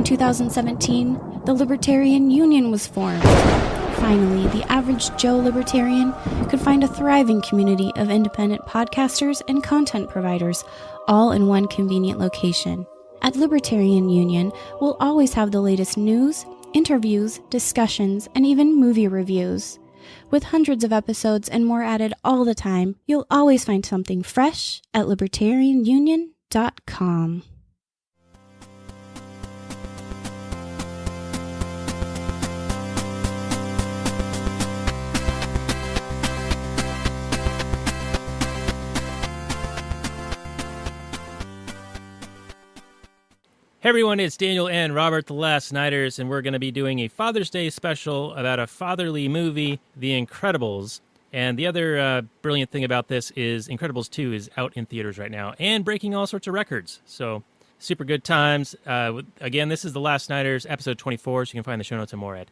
2017, the Libertarian Union was formed. Finally, the average Joe Libertarian could find a thriving community of independent podcasters and content providers, all in one convenient location. At Libertarian Union, we'll always have the latest news, interviews, discussions, and even movie reviews. With hundreds of episodes and more added all the time, you'll always find something fresh at libertarianunion.com. Hey everyone, it's Daniel and Robert, the Last Nighters, and we're going to be doing a Father's Day special about a fatherly movie, The Incredibles. And the other brilliant thing about this is Incredibles 2 is out in theaters right now and breaking all sorts of records. So, super good times. Again, this is The Last Nighters, episode 24, so you can find the show notes and more at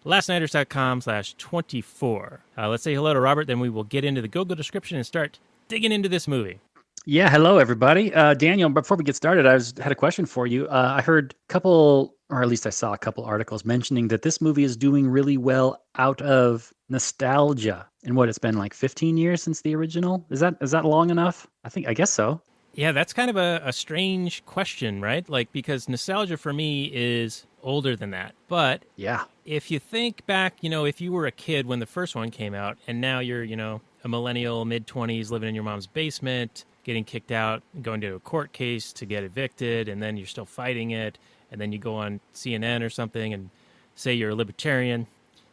lastnighters.com/24. Let's say hello to Robert, then we will get into the Google description and start digging into this movie. Yeah, hello everybody. Daniel, before we get started, had a question for you. I heard a couple, or at least I saw a couple articles mentioning that this movie is doing really well out of nostalgia. And what, it's been like 15 years since the original? Is that long enough? I guess so. Yeah, that's kind of a strange question, right? Like, because nostalgia for me is older than that. But yeah, if you think back, if you were a kid when the first one came out, and now you're, a millennial, mid-20s, living in your mom's basement, getting kicked out, going to a court case to get evicted, and then you're still fighting it, and then you go on CNN or something and say you're a libertarian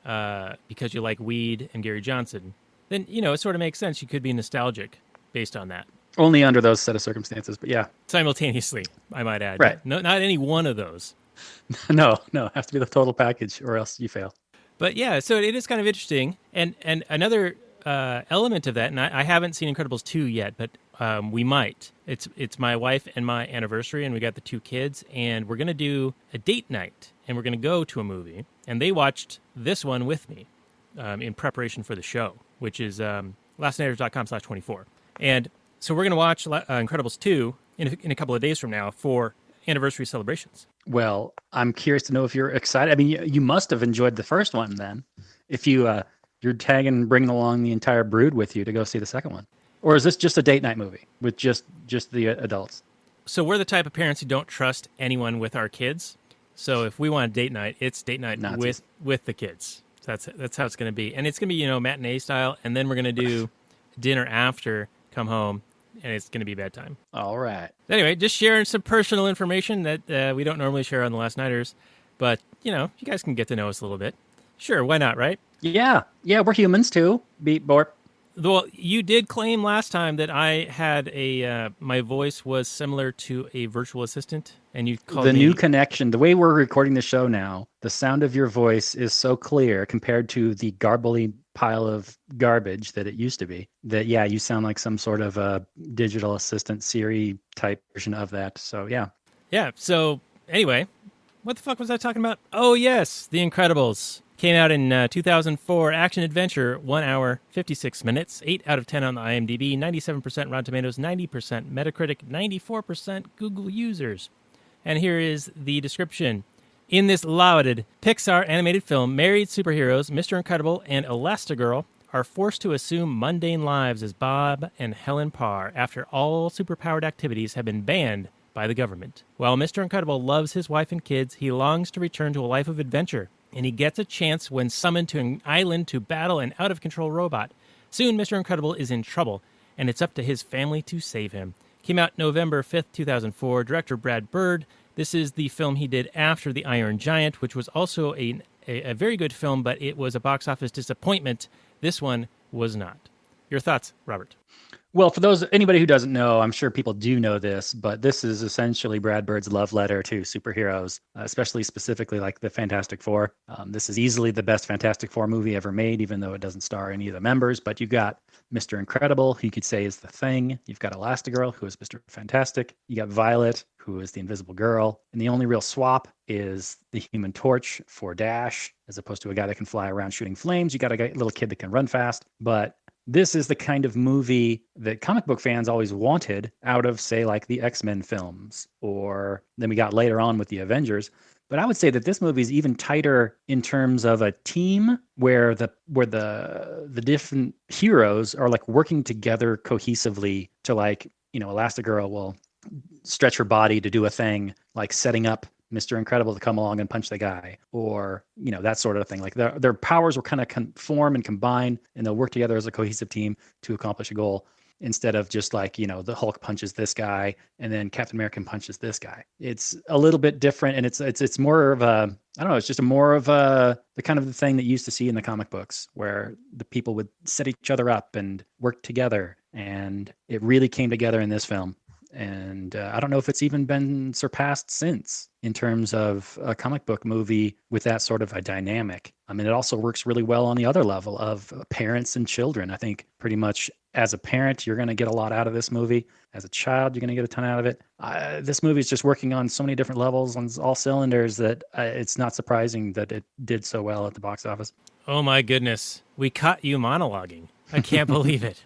because you like weed and Gary Johnson, then, it sort of makes sense. You could be nostalgic based on that. Only under those set of circumstances, but yeah. Simultaneously, I might add. Right. No, not any one of those. No, has to be the total package or else you fail. But yeah, so it is kind of interesting. And another element of that, and I haven't seen Incredibles 2 yet, but we might. It's my wife and my anniversary, and we got the two kids, and we're going to do a date night, and we're going to go to a movie. And they watched this one with me in preparation for the show, which is lastnighters.com/24. And so we're going to watch Incredibles 2 in a couple of days from now for anniversary celebrations. Well, I'm curious to know if you're excited. I mean, you must have enjoyed the first one then, if you're tagging and bringing along the entire brood with you to go see the second one. Or is this just a date night movie with just the adults? So we're the type of parents who don't trust anyone with our kids. So if we want a date night, it's date night with the kids. So that's how it's going to be. And it's going to be, matinee style. And then we're going to do dinner after, come home, and it's going to be bedtime. All right. Anyway, just sharing some personal information that we don't normally share on The Last Nighters. But, you guys can get to know us a little bit. Sure, why not, right? Yeah, we're humans too. Beep, borp. Well, you did claim last time that I had my voice was similar to a virtual assistant, and you called me... The new connection, the way we're recording the show now, the sound of your voice is so clear compared to the garbly pile of garbage that it used to be, that, yeah, you sound like some sort of a digital assistant Siri type version of that, so yeah. Yeah, so anyway, what the fuck was I talking about? Oh, yes, The Incredibles. Came out in 2004, action-adventure, 1 hour, 56 minutes, 8 out of 10 on the IMDb, 97% Rotten Tomatoes, 90% Metacritic, 94% Google users. And here is the description. In this lauded Pixar animated film, married superheroes Mr. Incredible and Elastigirl are forced to assume mundane lives as Bob and Helen Parr after all superpowered activities have been banned by the government. While Mr. Incredible loves his wife and kids, he longs to return to a life of adventure, and he gets a chance when summoned to an island to battle an out-of-control robot. Soon, Mr. Incredible is in trouble, and it's up to his family to save him. Came out November 5th, 2004. Director Brad Bird. This is the film he did after The Iron Giant, which was also a very good film, but it was a box office disappointment. This one was not. Your thoughts, Robert? Well, for anybody who doesn't know, I'm sure people do know this, but this is essentially Brad Bird's love letter to superheroes, especially specifically like the Fantastic Four. This is easily the best Fantastic Four movie ever made, even though it doesn't star any of the members. But you've got Mr. Incredible, who you could say is the Thing. You've got Elastigirl, who is Mr. Fantastic. You got Violet, who is the Invisible Girl. And the only real swap is the Human Torch for Dash, as opposed to a guy that can fly around shooting flames. You got a little kid that can run fast. But this is the kind of movie that comic book fans always wanted out of, say, like the X-Men films, or then we got later on with the Avengers. But I would say that this movie is even tighter in terms of a team where the different heroes are like working together cohesively to like, Elastigirl will stretch her body to do a thing, like setting up Mr. Incredible to come along and punch the guy, or that sort of thing. Like their powers will kind of form and combine, and they'll work together as a cohesive team to accomplish a goal, instead of just like the Hulk punches this guy and then Captain America punches this guy. It's a little bit different, and it's more of a, I don't know, it's just more of the kind of the thing that you used to see in the comic books, where the people would set each other up and work together, and it really came together in this film. And I don't know if it's even been surpassed since in terms of a comic book movie with that sort of a dynamic. I mean, it also works really well on the other level of parents and children. I think pretty much as a parent, you're going to get a lot out of this movie. As a child, you're going to get a ton out of it. This movie is just working on so many different levels on all cylinders that it's not surprising that it did so well at the box office. Oh my goodness. We caught you monologuing. I can't believe it.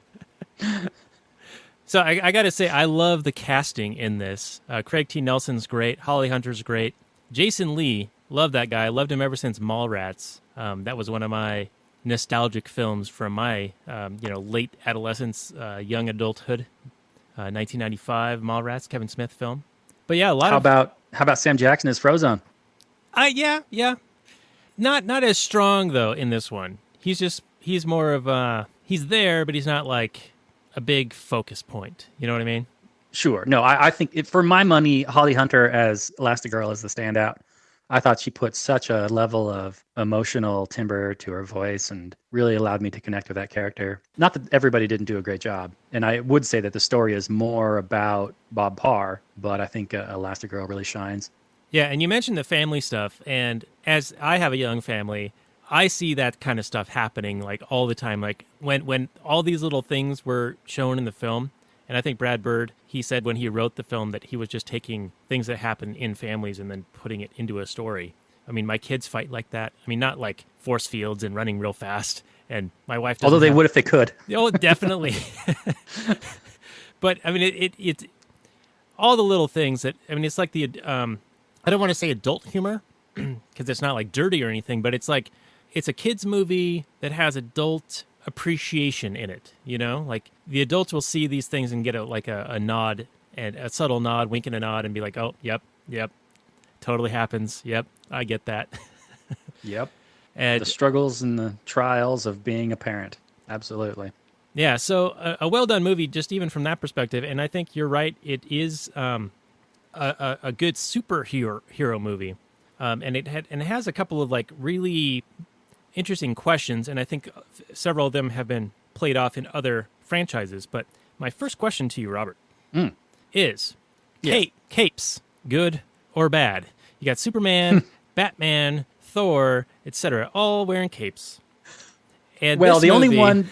So I got to say, I love the casting in this. Craig T. Nelson's great. Holly Hunter's great. Jason Lee, love that guy. Loved him ever since Mallrats. That was one of my nostalgic films from my late adolescence, young adulthood. 1995 Mallrats, Kevin Smith film. But yeah, how about Sam Jackson as Frozone? Yeah. Not as strong though in this one. He's more of he's there, but he's not like a big focus point. You know what I mean? Sure. No, I think for my money, Holly Hunter as Elastigirl is the standout. I thought she put such a level of emotional timbre to her voice and really allowed me to connect with that character. Not that everybody didn't do a great job. And I would say that the story is more about Bob Parr, but I think Elastigirl really shines. Yeah, and you mentioned the family stuff, and as I have a young family, I see that kind of stuff happening like all the time. Like when all these little things were shown in the film, and I think Brad Bird, he said when he wrote the film that he was just taking things that happen in families and then putting it into a story. I mean, my kids fight like that. I mean, not like force fields and running real fast. And my wife doesn't. Although they would if they could. Oh, definitely. But I mean, it's all the little things that, I mean, it's like the, I don't want to say adult humor because it's not like dirty or anything, but it's like, it's a kid's movie that has adult appreciation in it, like the adults will see these things and get a nod, and a subtle nod, wink and a nod, and be like, oh, yep, totally happens. Yep, I get that. Yep. And the struggles and the trials of being a parent. Absolutely. Yeah, so a well-done movie, just even from that perspective, and I think you're right, it is a good superhero movie, and it has a couple of like really interesting questions, and I think several of them have been played off in other franchises. But my first question to you, Robert, is capes, good or bad? You got Superman, Batman, Thor, etc., all wearing capes. And well, the movie, only one,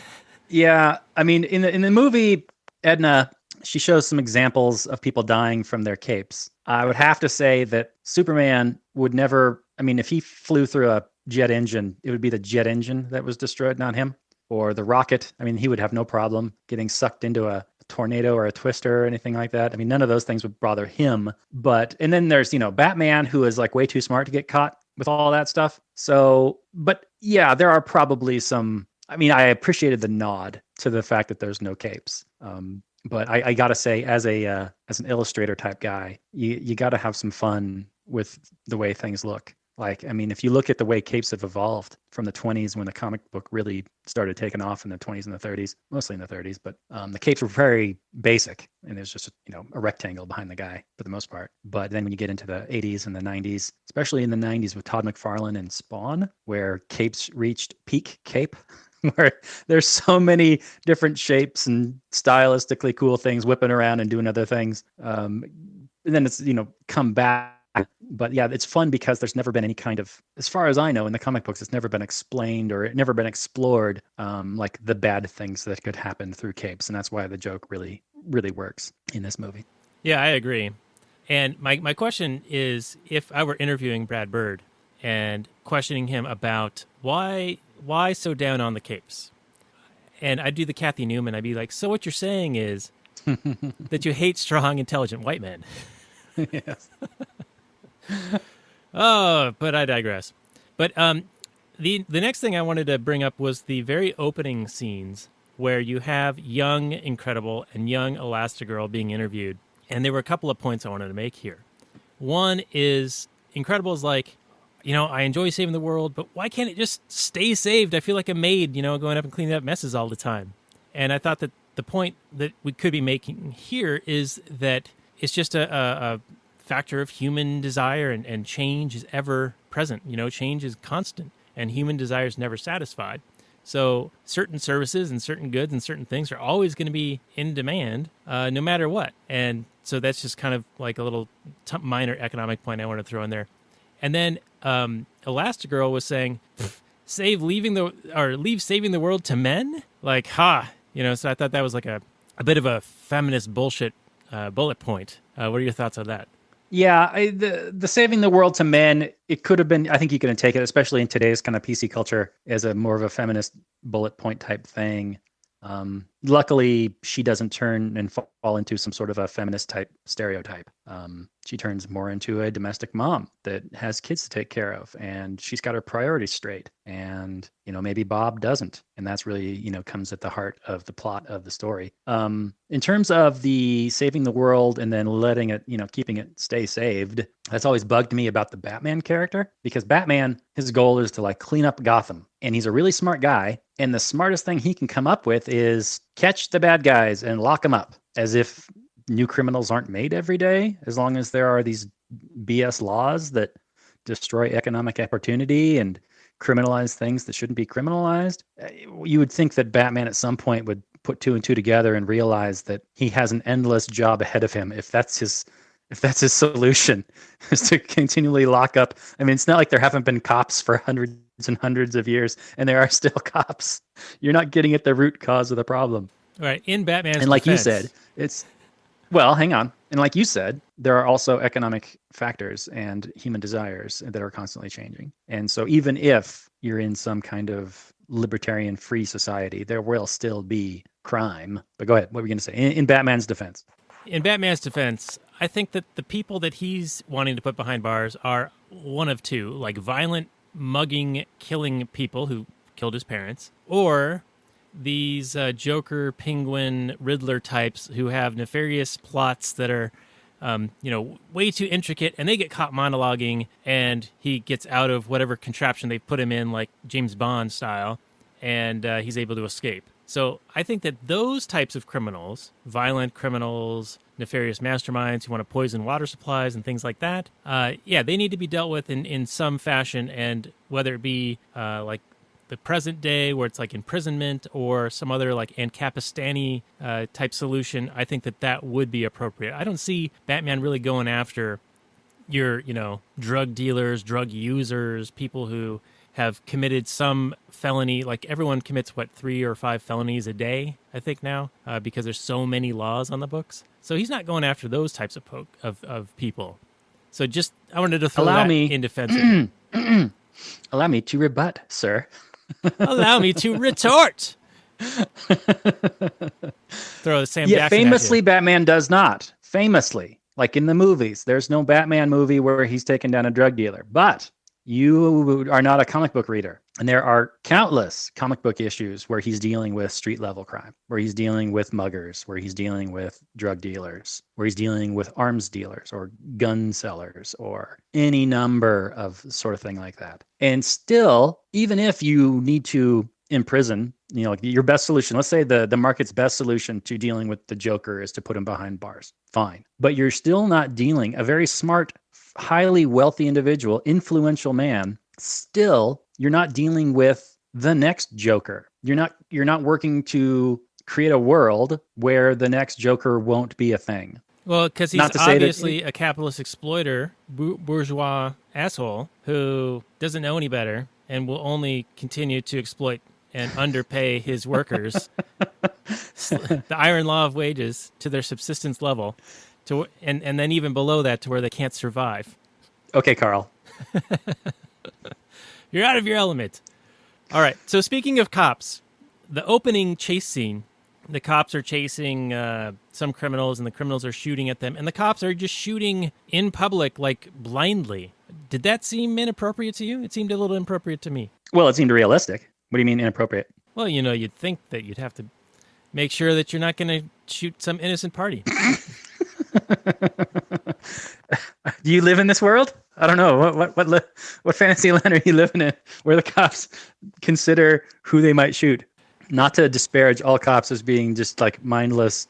yeah, I mean, in the movie, Edna, she shows some examples of people dying from their capes. I would have to say that Superman would never, I mean, if he flew through a jet engine, it would be the jet engine that was destroyed, not him. Or the rocket, I mean, he would have no problem getting sucked into a tornado or a twister or anything like that. I mean, none of those things would bother him. And then there's, Batman, who is like way too smart to get caught with all that stuff. So, but yeah, there are probably some, I mean, I appreciated the nod to the fact that there's no capes. But I gotta say, as an illustrator type guy, you gotta have some fun with the way things look. Like, I mean, if you look at the way capes have evolved from the 20s, when the comic book really started taking off in the 20s and the 30s, mostly in the 30s, but the capes were very basic, and there's just a rectangle behind the guy for the most part. But then when you get into the 80s and the 90s, especially in the 90s with Todd McFarlane and Spawn, where capes reached peak cape, where there's so many different shapes and stylistically cool things whipping around and doing other things. And then it's, come back. But yeah, it's fun because there's never been any kind of, as far as I know, in the comic books, it's never been explained or never been explored, like the bad things that could happen through capes. And that's why the joke really, really works in this movie. Yeah, I agree. And my question is, if I were interviewing Brad Bird and questioning him about why so down on the capes, and I'd do the Kathy Newman, I'd be like, so what you're saying is that you hate strong, intelligent white men. Yes. Oh, but I digress. But the next thing I wanted to bring up was the very opening scenes where you have young Incredible and young Elastigirl being interviewed. And there were a couple of points I wanted to make here. One is Incredible's like, I enjoy saving the world, but why can't it just stay saved? I feel like a maid, going up and cleaning up messes all the time. And I thought that the point that we could be making here is that it's just a factor of human desire, and change is ever present. Change is constant, and human desire is never satisfied. So certain services and certain goods and certain things are always going to be in demand, no matter what. And so that's just kind of like a little minor economic point I want to throw in there. And then Elastigirl was saying, leave saving the world to men? Like, so I thought that was like a bit of a feminist bullshit bullet point. What are your thoughts on that? Yeah, the saving the world to men, it could have been, I think you can take it, especially in today's kind of PC culture, as a more of a feminist bullet point type thing. Luckily, she doesn't turn and fall into some sort of a feminist type stereotype. She turns more into a domestic mom that has kids to take care of, and she's got her priorities straight. And, maybe Bob doesn't. And that's really, comes at the heart of the plot of the story. In terms of the saving the world and then letting it, keeping it stay saved, that's always bugged me about the Batman character, because Batman, his goal is to like clean up Gotham. And he's a really smart guy. And the smartest thing he can come up with is catch the bad guys and lock them up, as if new criminals aren't made every day, as long as there are these BS laws that destroy economic opportunity and criminalize things that shouldn't be criminalized. You would think that Batman at some point would put two and two together and realize that he has an endless job ahead of him if that's his solution, is to continually lock up. I mean, it's not like there haven't been cops for hundreds and hundreds of years, and there are still cops. You're not getting at the root cause of the problem. Right. In Batman's and like defense, you said, well, hang on. And like you said, there are also economic factors and human desires that are constantly changing. And so even if you're in some kind of libertarian free society, there will still be crime. But go ahead. What were you going to say? In Batman's defense? In Batman's defense, I think that the people that he's wanting to put behind bars are one of two, like violent, mugging, killing people who killed his parents, or these Joker, Penguin, Riddler types who have nefarious plots that are, way too intricate, and they get caught monologuing, and he gets out of whatever contraption they've put him in, like James Bond style, and he's able to escape. So I think that those types of criminals, violent criminals, nefarious masterminds who want to poison water supplies and things like that, they need to be dealt with in some fashion, and whether it be like the present day where it's like imprisonment or some other like Ancapistani type solution, I think that would be appropriate. I don't see Batman really going after your, drug dealers, drug users, people who have committed some felony. Like everyone commits, 3 or 5 felonies a day, I think now, because there's so many laws on the books. So he's not going after those types of people. So I wanted to throw in defense. Allow me to rebut, sir. Allow me to retort. Throw the Sam Jackson famously, Batman does not. Famously, like in the movies, there's no Batman movie where he's taken down a drug dealer. But you are not a comic book reader. And there are countless comic book issues where he's dealing with street level crime, where he's dealing with muggers, where he's dealing with drug dealers, where he's dealing with arms dealers or gun sellers or any number of sort of thing like that. And still, even if you need to imprison, like your best solution, let's say the market's best solution to dealing with the Joker is to put him behind bars. Fine. But you're still not dealing, a very smart, highly wealthy individual, influential man, still you're not dealing with the next Joker. You're not working to create a world where the next Joker won't be a thing. Well, because he's obviously a capitalist exploiter, bourgeois asshole who doesn't know any better and will only continue to exploit and underpay his workers. The iron law of wages to their subsistence level, and then even below that to where they can't survive. Okay, Carl. You're out of your element. All right. So speaking of cops, the opening chase scene the cops are chasing some criminals, and the criminals are shooting at them, and the cops are just shooting in public, like blindly. Did that seem inappropriate to you? It seemed a little inappropriate to me. Well, it seemed realistic. What do you mean inappropriate? Well, you'd think that you'd have to make sure that you're not going to shoot some innocent party. Do you live in this world? I don't know. What fantasy land are you living in where the cops consider who they might shoot? Not to disparage all cops as being just like mindless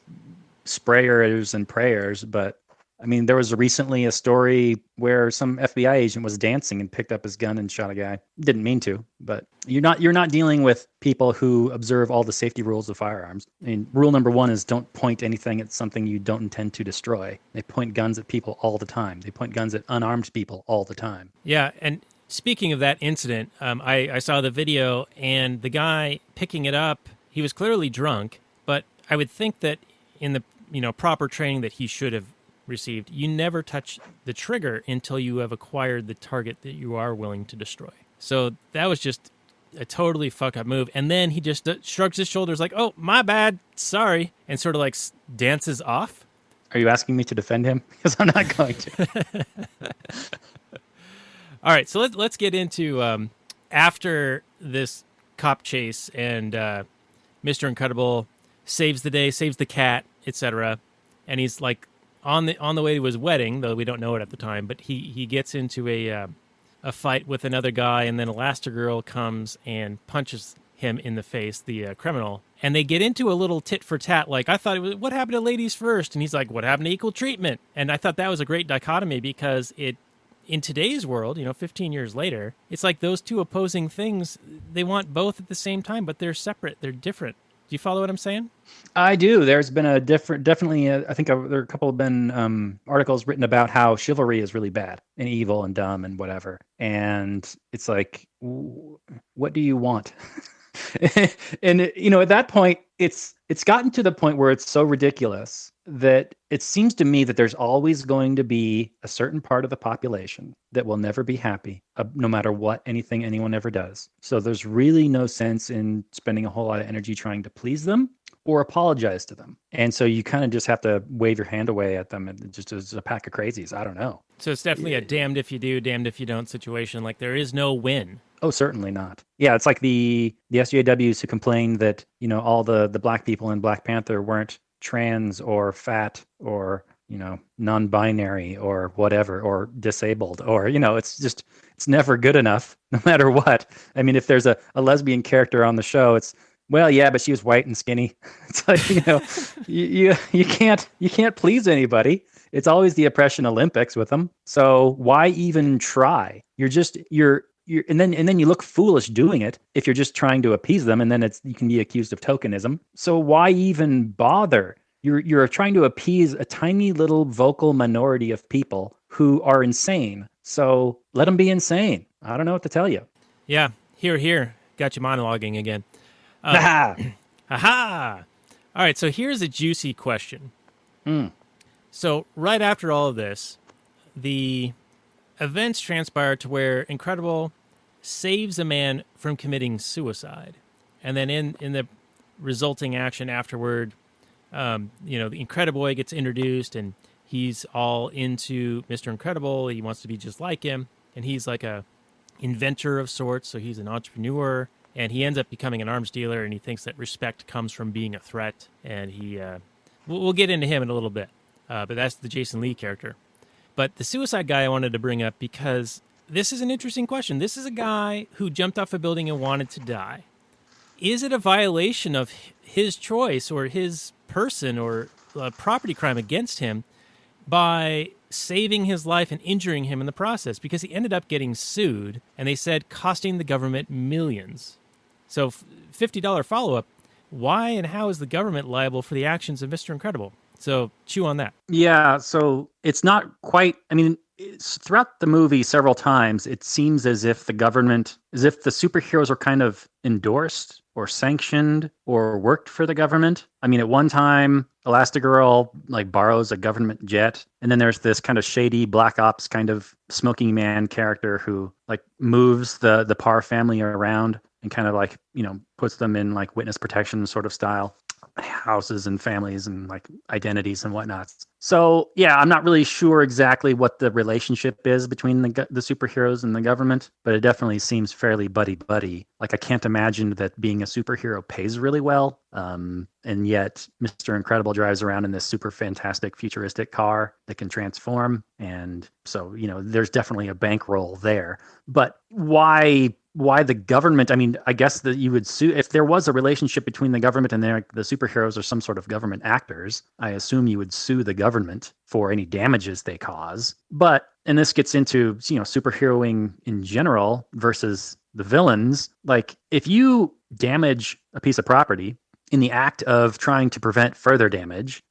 sprayers and prayers, but I mean, there was recently a story where some FBI agent was dancing and picked up his gun and shot a guy. Didn't mean to, but you're not dealing with people who observe all the safety rules of firearms. I mean, rule number 1 is don't point anything at something you don't intend to destroy. They point guns at people all the time. They point guns at unarmed people all the time. Yeah, and speaking of that incident, I saw the video, and the guy picking it up, he was clearly drunk, but I would think that in the proper training that he should have received, you never touch the trigger until you have acquired the target that you are willing to destroy. So that was just a totally fuck up move. And then he just shrugs his shoulders like, oh, my bad, sorry, and sort of like dances off. Are you asking me to defend him? Because I'm not going to. All right, so let's get into after this cop chase and Mr. Incredible saves the day, saves the cat, etc. And he's like on the way to his wedding, though we don't know it at the time, but he gets into a fight with another guy, and then Elastigirl comes and punches him in the face, the criminal, and they get into a little tit for tat. Like, I thought it was, what happened to ladies first? And he's like, what happened to equal treatment? And I thought that was a great dichotomy because in today's world, 15 years later, it's like those two opposing things, they want both at the same time, but they're separate, they're different. Do you follow what I'm saying? I do. There's been I think there are a couple of been articles written about how chivalry is really bad and evil and dumb and whatever. And it's like, what do you want? And at that point, it's gotten to the point where it's so ridiculous that it seems to me that there's always going to be a certain part of the population that will never be happy, no matter what anyone ever does. So there's really no sense in spending a whole lot of energy trying to please them or apologize to them. And so you kind of just have to wave your hand away at them and just as a pack of crazies. I don't know. So it's definitely a damned if you do, damned if you don't situation. Like, there is no win. Oh, certainly not. Yeah, it's like the SJWs who complained that, all the black people in Black Panther weren't trans or fat or, non-binary or whatever, or disabled, or, it's never good enough no matter what. I mean, if there's a lesbian character on the show, it's, well, yeah, but she was white and skinny. It's like, you can't please anybody. It's always the oppression Olympics with them. So why even try? And then you look foolish doing it if you're just trying to appease them, and then you can be accused of tokenism. So why even bother? You're trying to appease a tiny little vocal minority of people who are insane. So let them be insane. I don't know what to tell you. Yeah, here. Got you monologuing again. Aha! All right, so here's a juicy question. So right after all of this, the events transpire to where Incredible saves a man from committing suicide. And then in the resulting action afterward, the Incrediboy gets introduced, and he's all into Mr. Incredible. He wants to be just like him, and he's like a inventor of sorts, so he's an entrepreneur, and he ends up becoming an arms dealer, and he thinks that respect comes from being a threat, and we'll get into him in a little bit, but that's the Jason Lee character. But the suicide guy I wanted to bring up because this is an interesting question. This is a guy who jumped off a building and wanted to die. Is it a violation of his choice or his person or a property crime against him by saving his life and injuring him in the process? Because he ended up getting sued, and they said costing the government millions. So $50 follow-up, why and how is the government liable for the actions of Mr. Incredible? So chew on that. Yeah, so it's not quite, throughout the movie several times, it seems as if the superheroes are kind of endorsed or sanctioned or worked for the government. At one time, Elastigirl borrows a government jet, and then there's this kind of shady black ops kind of smoking man character who moves the Parr family around and kind of puts them in witness protection sort of style. houses and families and like identities and whatnot. So yeah, I'm not really sure exactly what the relationship is between the superheroes and the government, but it definitely seems fairly buddy. Like I can't imagine that being a superhero pays really well. And yet Mr. Incredible drives around in this super fantastic futuristic car that can transform. And so, there's definitely a bankroll there. But why the government? I mean, I guess that you would sue if there was a relationship between the government and the superheroes or some sort of government actors. I assume you would sue the government for any damages they cause. But, and this gets into, superheroing in general versus the villains. Like if you damage a piece of property in the act of trying to prevent further damage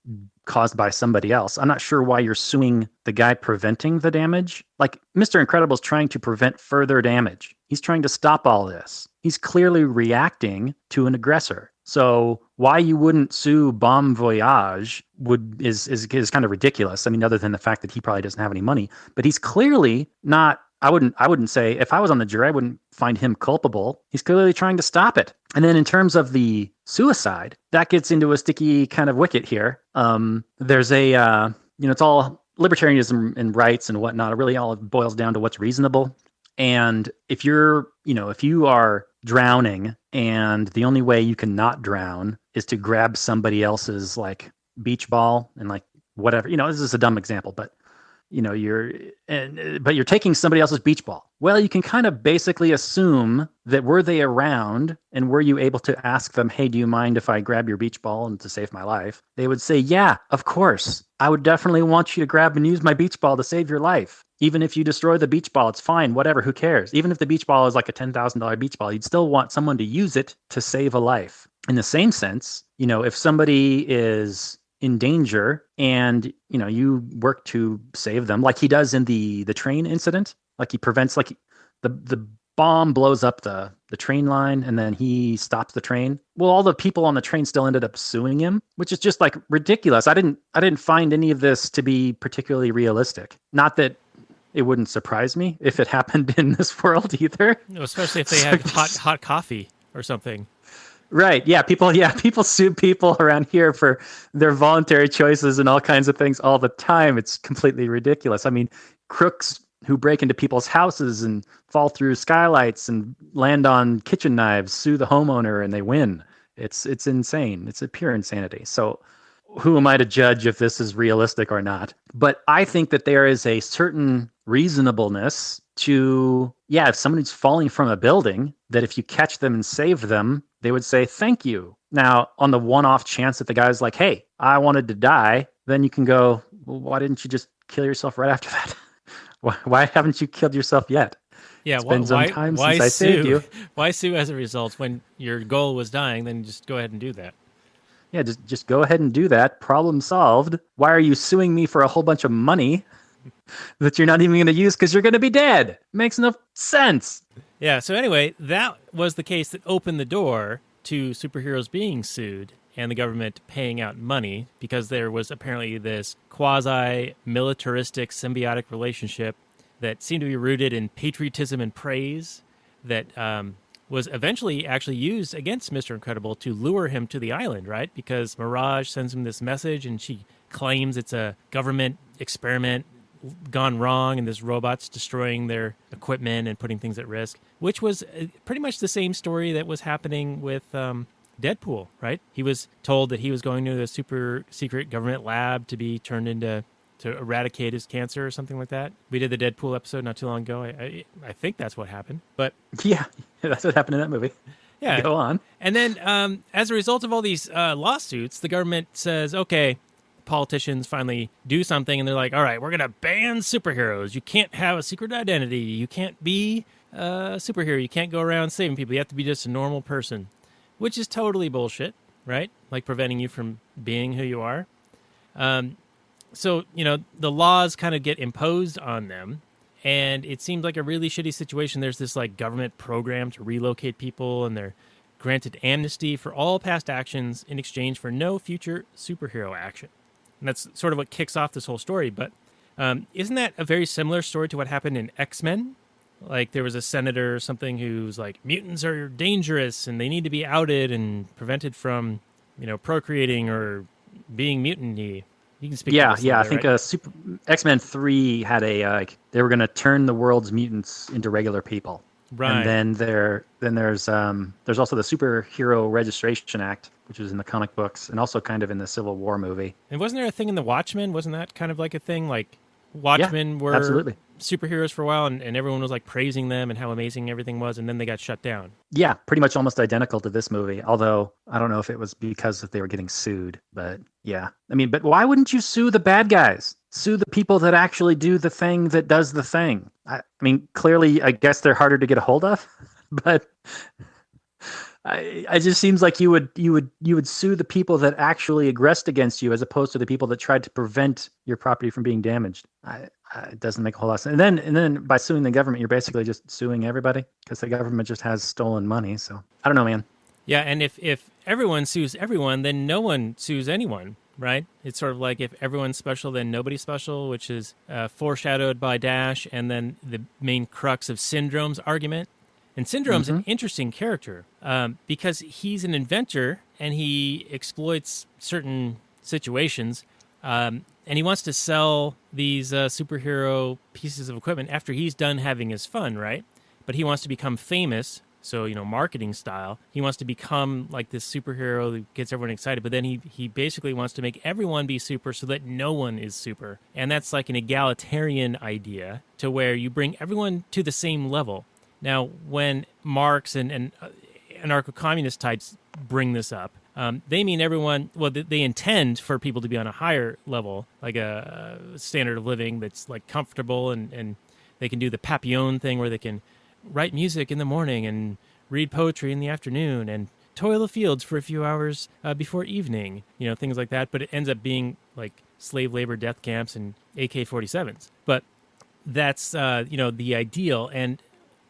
caused by somebody else, I'm not sure why you're suing the guy preventing the damage. Like Mr. Incredible is trying to prevent further damage. He's trying to stop all this. He's clearly reacting to an aggressor. So why you wouldn't sue Bon Voyage is kind of ridiculous. I mean, other than the fact that he probably doesn't have any money, but he's clearly not. I wouldn't say, if I was on the jury, I wouldn't find him culpable. He's clearly trying to stop it. And then in terms of the suicide, that gets into a sticky kind of wicket here. There's it's all libertarianism and rights and whatnot. It really all boils down to what's reasonable. And if you are drowning and the only way you can not drown is to grab somebody else's like beach ball and like whatever, this is a dumb example, but you're taking somebody else's beach ball. Well, you can kind of basically assume that were they around and were you able to ask them, hey, do you mind if I grab your beach ball and to save my life? They would say, yeah, of course. I would definitely want you to grab and use my beach ball to save your life. Even if you destroy the beach ball, it's fine, whatever, who cares? Even if the beach ball is like a $10,000 beach ball, you'd still want someone to use it to save a life. In the same sense, if somebody is in danger and you work to save them, like he does in the train incident, like he prevents, like the bomb blows up the train line and then he stops the train. Well, all the people on the train still ended up suing him, which is just like ridiculous. I didn't find any of this to be particularly realistic. Not that it wouldn't surprise me if it happened in this world either. Especially if they had hot coffee or something. Right. Yeah. People sue people around here for their voluntary choices and all kinds of things all the time. It's completely ridiculous. I mean, crooks who break into people's houses and fall through skylights and land on kitchen knives sue the homeowner and they win. It's insane. It's a pure insanity. So who am I to judge if this is realistic or not? But I think that there is a certain reasonableness to, if somebody's falling from a building, that if you catch them and save them, they would say, thank you. Now, on the one-off chance that the guy's like, hey, I wanted to die, then you can go, well, why didn't you just kill yourself right after that? Why haven't you killed yourself yet? Yeah, it's been some time since I saved you. Why sue as a result when your goal was dying? Then just go ahead and do that. Yeah, just go ahead and do that. Problem solved. Why are you suing me for a whole bunch of money that you're not even going to use because you're going to be dead? Makes no sense. Yeah, so anyway, that was the case that opened the door to superheroes being sued and the government paying out money because there was apparently this quasi-militaristic symbiotic relationship that seemed to be rooted in patriotism and praise that was eventually actually used against Mr. Incredible to lure him to the island, right? Because Mirage sends him this message and she claims it's a government experiment gone wrong and this robot's destroying their equipment and putting things at risk, which was pretty much the same story that was happening with Deadpool, right? He was told that he was going to a super secret government lab to be turned into to eradicate his cancer or something like that. We did the Deadpool episode not too long ago. I think that's what happened. But yeah, that's what happened in that movie. Yeah. Go on. And then as a result of all these lawsuits, the government says, okay, politicians finally do something and they're like, all right, we're going to ban superheroes. You can't have a secret identity. You can't be a superhero. You can't go around saving people. You have to be just a normal person, which is totally bullshit, right? Like preventing you from being who you are. So, the laws kind of get imposed on them and it seems like a really shitty situation. There's this like government program to relocate people and they're granted amnesty for all past actions in exchange for no future superhero action. And that's sort of what kicks off this whole story. But isn't that a very similar story to what happened in X-Men? Like there was a senator or something who's like, mutants are dangerous and they need to be outed and prevented from procreating or being mutant-y. You can speak to Yeah, this a yeah. I little bit, think X-Men 3 had a they were going to turn the world's mutants into regular people. And Right. then there's also the Superhero Registration Act, which was in the comic books and also kind of in the Civil War movie. And wasn't there a thing in the Watchmen? Wasn't that kind of like a thing? Like Yeah, Watchmen were absolutely. superheroes for a while, and everyone was like praising them and how amazing everything was, and then they got shut down. Yeah, pretty much almost identical to this movie. Although I don't know if it was because they were getting sued, but yeah. I mean, but why wouldn't you sue the bad guys? Sue the people that actually do the thing that does the thing. I mean, clearly, I guess they're harder to get a hold of, but it just seems like you would sue the people that actually aggressed against you, as opposed to the people that tried to prevent your property from being damaged. It doesn't make a whole lot of sense. And then by suing the government, you're basically just suing everybody because the government just has stolen money. So I don't know, man. Yeah, and if everyone sues everyone, then no one sues anyone, right? It's sort of like if everyone's special, then nobody's special, which is foreshadowed by Dash, and then the main crux of Syndrome's argument. And Syndrome's an interesting character because he's an inventor and he exploits certain situations, and he wants to sell these superhero pieces of equipment after he's done having his fun, right? But he wants to become famous, so, marketing style. He wants to become like this superhero that gets everyone excited, but then he basically wants to make everyone be super so that no one is super. And that's like an egalitarian idea to where you bring everyone to the same level. Now, when Marx and anarcho-communist types bring this up, they mean everyone, well, they intend for people to be on a higher level, like a standard of living that's like comfortable, and they can do the Papillon thing where they can write music in the morning and read poetry in the afternoon and toil the fields for a few hours before evening, things like that. But it ends up being like slave labor death camps and AK-47s. But that's, the ideal. And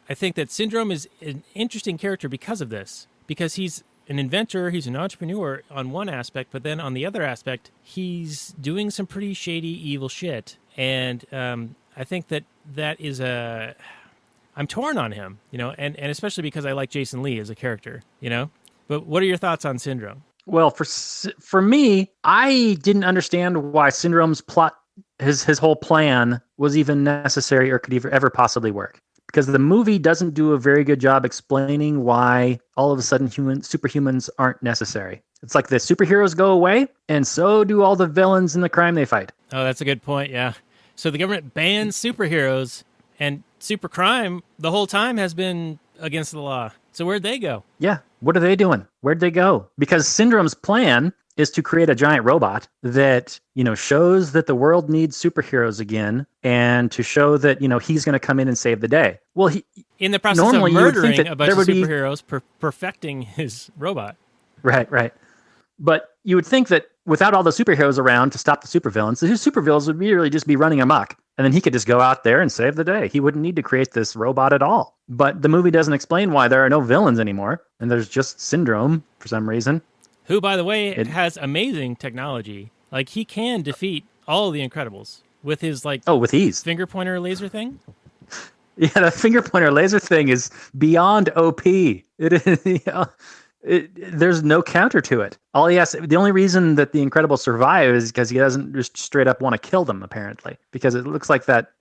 I think that Syndrome is an interesting character because of this, because he's an inventor, he's an entrepreneur on one aspect, but then on the other aspect, he's doing some pretty shady, evil shit. And I think that is I'm torn on him, and especially because I like Jason Lee as a character, But what are your thoughts on Syndrome? Well, for me, I didn't understand why Syndrome's plot, his whole plan was even necessary or could ever possibly work. Because the movie doesn't do a very good job explaining why all of a sudden superhumans aren't necessary. It's like the superheroes go away, and so do all the villains in the crime they fight. Oh, that's a good point, yeah. So the government bans superheroes, and super crime the whole time has been against the law. So where'd they go? Yeah, what are they doing? Where'd they go? Because Syndrome's plan is to create a giant robot that, shows that the world needs superheroes again, and to show that, he's going to come in and save the day. Well, in the process of murdering a bunch of superheroes, perfecting his robot. Right. But you would think that without all the superheroes around to stop the supervillains, the supervillains would really just be running amok. And then he could just go out there and save the day. He wouldn't need to create this robot at all. But the movie doesn't explain why there are no villains anymore. And there's just Syndrome for some reason. Who, by the way, has amazing technology. Like, he can defeat all of the Incredibles with his, with ease. Finger pointer laser thing. Yeah, the finger pointer laser thing is beyond OP. It is, there's no counter to it. The only reason that the Incredibles survive is because he doesn't just straight up want to kill them, apparently. Because it looks like that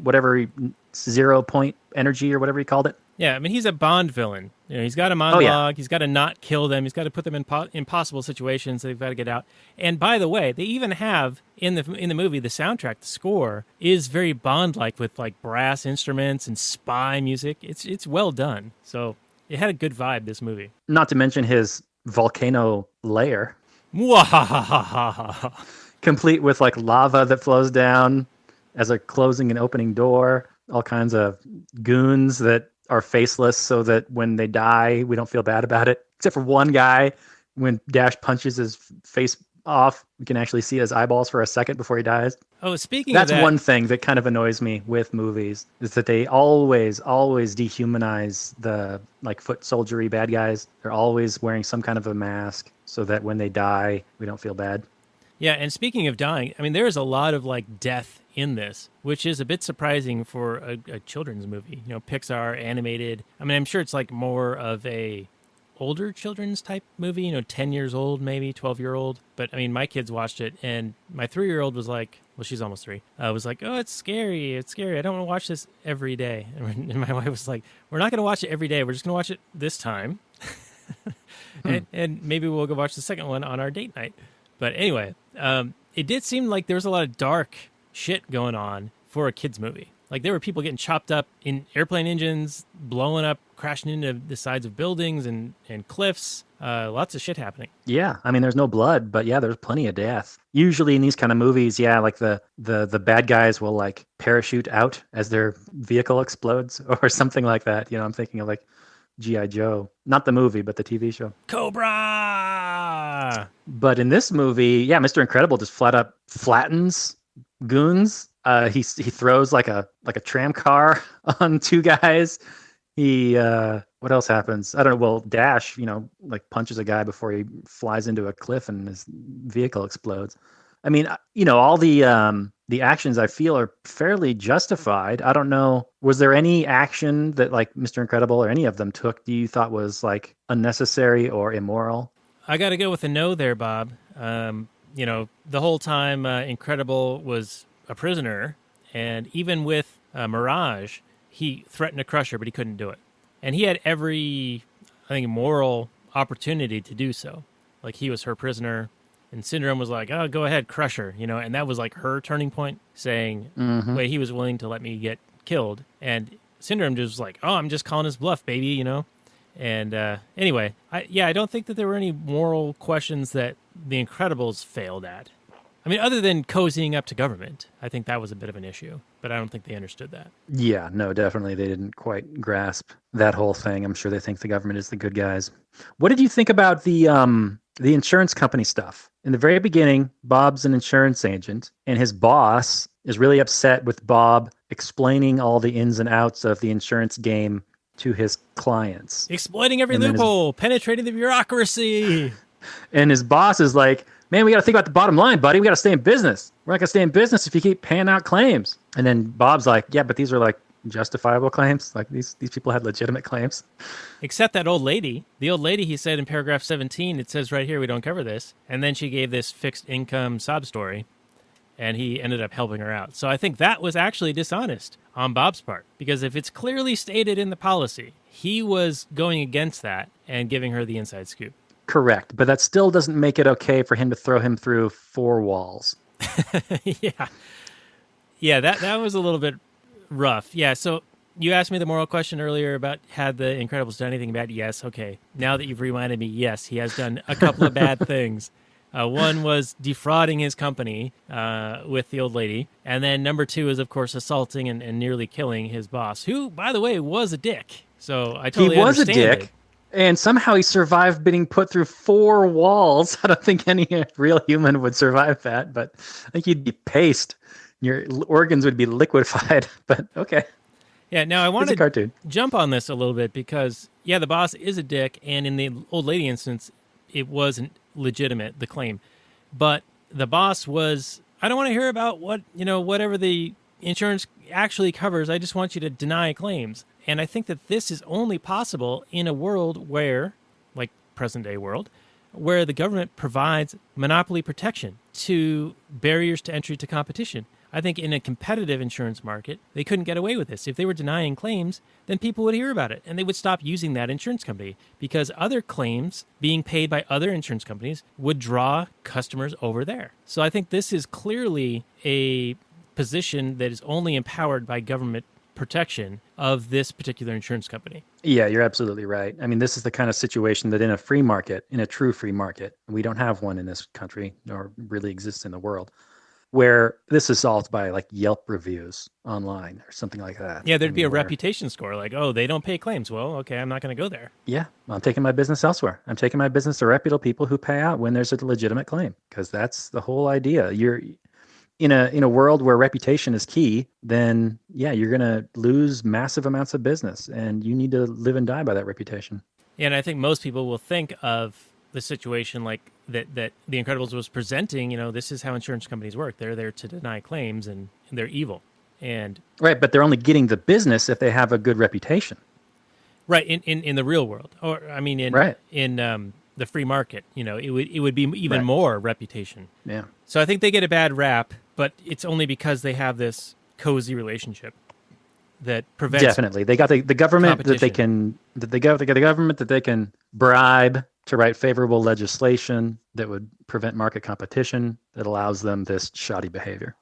whatever 0 point energy or whatever he called it. Yeah, I mean, he's a Bond villain. He's got a monologue. He's got to not kill them. He's got to put them in impossible situations. They've got to get out. And by the way, they even have in the movie, the soundtrack, the score is very Bond-like with like brass instruments and spy music. It's well done. So it had a good vibe, this movie. Not to mention his volcano lair. Mwahahaha. Complete with like lava that flows down as a closing and opening door. All kinds of goons that are faceless so that when they die, we don't feel bad about it. Except for one guy, when Dash punches his face off, we can actually see his eyeballs for a second before he dies. Oh, speaking That's of that, one thing that kind of annoys me with movies, is that they always dehumanize the foot soldiery bad guys. They're always wearing some kind of a mask so that when they die, we don't feel bad. Yeah, and speaking of dying, I mean, there is a lot of death in this, which is a bit surprising for a children's movie. Pixar animated. I mean, I'm sure it's more of a older children's type movie, 10 years old, maybe 12-year-old. But I mean, my kids watched it, and my 3-year-old was like, well, she's almost 3, was like, oh, it's scary. It's scary. I don't want to watch this every day. And my wife was like, we're not going to watch it every day. We're just going to watch it this time. and maybe we'll go watch the second one on our date night. But anyway, it did seem like there was a lot of dark shit going on for a kid's movie. Like there were people getting chopped up in airplane engines, blowing up, crashing into the sides of buildings and cliffs. Lots of shit happening. Yeah, I mean, there's no blood, but yeah, there's plenty of death. Usually in these kind of movies, yeah, like the bad guys will like parachute out as their vehicle explodes or something like that. I'm thinking of like G.I. Joe, not the movie, but the TV show. Cobra! But in this movie, yeah, Mr. Incredible just flat up flattens goons. He throws like a tram car on 2 guys. He what else happens? I don't know. Well, Dash, like punches a guy before he flies into a cliff and his vehicle explodes. I mean, all the actions I feel are fairly justified. I don't know. Was there any action that like Mr. Incredible or any of them took do you thought was like unnecessary or immoral? I got to go with a no there, Bob. The whole time Incredible was a prisoner, and even with Mirage, he threatened to crush her, but he couldn't do it. And he had every, I think, moral opportunity to do so. Like, he was her prisoner, and Syndrome was like, oh, go ahead, crush her, and that was like her turning point, saying, wait, he was willing to let me get killed. And Syndrome just was like, oh, I'm just calling his bluff, baby, And anyway, I don't think that there were any moral questions that The Incredibles failed at. I mean, other than cozying up to government, I think that was a bit of an issue, but I don't think they understood that. Yeah, no, definitely. They didn't quite grasp that whole thing. I'm sure they think the government is the good guys. What did you think about the insurance company stuff? In the very beginning, Bob's an insurance agent, and his boss is really upset with Bob explaining all the ins and outs of the insurance game to his clients. Exploiting every loophole, penetrating the bureaucracy. And his boss is like, man, we got to think about the bottom line, buddy. We got to stay in business. We're not going to stay in business if you keep paying out claims. And then Bob's like, yeah, but these are like justifiable claims. Like these people had legitimate claims. Except that old lady. The old lady, he said in paragraph 17, it says right here, we don't cover this. And then she gave this fixed income sob story, and he ended up helping her out. So I think that was actually dishonest on Bob's part, because if it's clearly stated in the policy, he was going against that and giving her the inside scoop. Correct, but that still doesn't make it okay for him to throw him through 4 walls. Yeah, that was a little bit rough. Yeah, so you asked me the moral question earlier about had the Incredibles done anything bad? Yes, okay. Now that you've reminded me, yes, he has done a couple of bad things. One was defrauding his company with the old lady. And then number 2 is, of course, assaulting and nearly killing his boss, who, by the way, was a dick. So I totally understand it. He was a dick. And somehow he survived being put through 4 walls. I don't think any real human would survive that, but I think you'd be paste. Your organs would be liquefied, but okay. Yeah, now I want to jump on this a little bit because, yeah, the boss is a dick, and in the old lady instance, it wasn't legitimate, the claim. But the boss was, I don't want to hear about whatever the insurance actually covers. I just want you to deny claims. And I think that this is only possible in a world where, like present-day world, where the government provides monopoly protection to barriers to entry to competition. I think in a competitive insurance market, they couldn't get away with this. If they were denying claims, then people would hear about it, and they would stop using that insurance company because other claims being paid by other insurance companies would draw customers over there. So I think this is clearly a position that is only empowered by government protection of this particular insurance company. Yeah, you're absolutely right. I mean, this is the kind of situation that in a free market, in a true free market, we don't have one in this country or really exists in the world, where this is solved by like Yelp reviews online or something like that. Yeah, there'd be a reputation score like, oh, they don't pay claims. Well, okay, I'm not going to go there. Yeah, I'm taking my business elsewhere. I'm taking my business to reputable people who pay out when there's a legitimate claim, because that's the whole idea. You're in a world where reputation is key, then yeah, you're going to lose massive amounts of business, and you need to live and die by that reputation. Yeah, and I think most people will think of the situation like that The Incredibles was presenting, this is how insurance companies work. They're there to deny claims, and they're evil. And right, but they're only getting the business if they have a good reputation. Right, in the real world, or I mean, Right. in the free market, it would be even Right. more reputation. Yeah. So I think they get a bad rap, but it's only because they have this cozy relationship that prevents Definitely. They got the government that they competition. they got the government that they can bribe to write favorable legislation that would prevent market competition that allows them this shoddy behavior.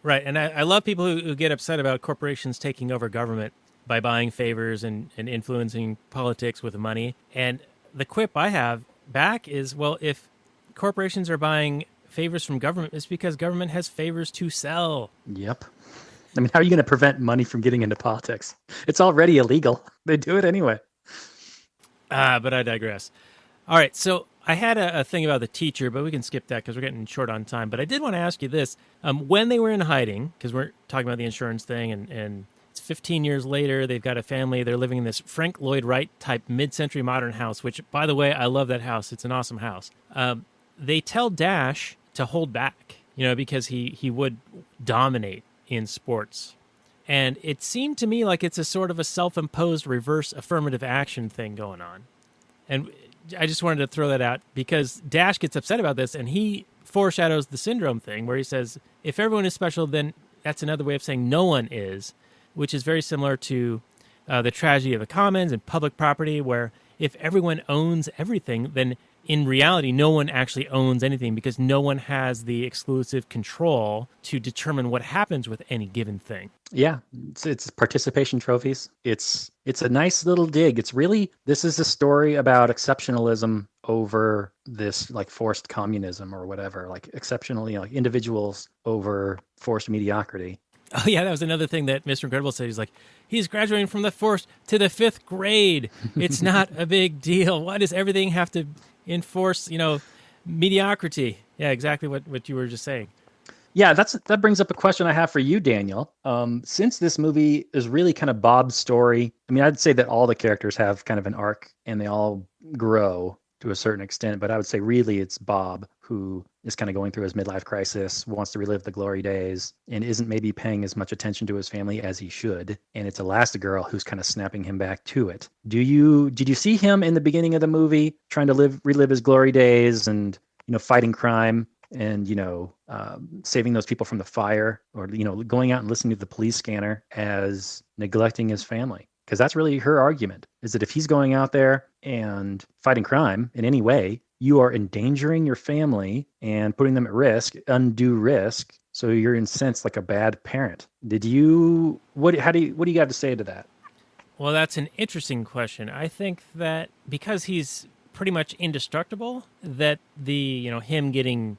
Right, and I love people who get upset about corporations taking over government by buying favors and influencing politics with money. And the quip I have back is, well, if corporations are buying favors from government, it's because government has favors to sell. Yep. I mean, how are you going to prevent money from getting into politics? It's already illegal. They do it anyway. But I digress. All right, so I had a thing about the teacher, but we can skip that because we're getting short on time. But I did want to ask you this. When they were in hiding, because we're talking about the insurance thing, and it's 15 years later, they've got a family. They're living in this Frank Lloyd Wright type mid-century modern house, which, by the way, I love that house. It's an awesome house. They tell Dash to hold back, because he would dominate in sports. And it seemed to me like it's a sort of a self-imposed reverse affirmative action thing going on. And I just wanted to throw that out because Dash gets upset about this, and he foreshadows the syndrome thing where he says, if everyone is special, then that's another way of saying no one is, which is very similar to the tragedy of the commons and public property, where if everyone owns everything, then in reality, no one actually owns anything because no one has the exclusive control to determine what happens with any given thing. Yeah, it's participation trophies. It's a nice little dig. This is a story about exceptionalism over this like forced communism or whatever, like exceptionally like individuals over forced mediocrity. Oh yeah, that was another thing that Mr. Incredible said. He's like, he's graduating from the 4th to the 5th grade. It's not a big deal. Why does everything have to enforce, mediocrity? Yeah, exactly what you were just saying. Yeah, that brings up a question I have for you, Daniel. Since this movie is really kind of Bob's story, I mean, I'd say that all the characters have kind of an arc and they all grow to a certain extent, but I would say really it's Bob who is kind of going through his midlife crisis, wants to relive the glory days, and isn't maybe paying as much attention to his family as he should. And it's Elastigirl who's kind of snapping him back to it. Did you see him in the beginning of the movie trying to relive his glory days and fighting crime and saving those people from the fire, or going out and listening to the police scanner as neglecting his family? Because that's really her argument, is that if he's going out there and fighting crime in any way, you are endangering your family and putting them at risk, undue risk. So you're in a sense like a bad parent. What do you got to say to that? Well, that's an interesting question. I think that because he's pretty much indestructible, that the him getting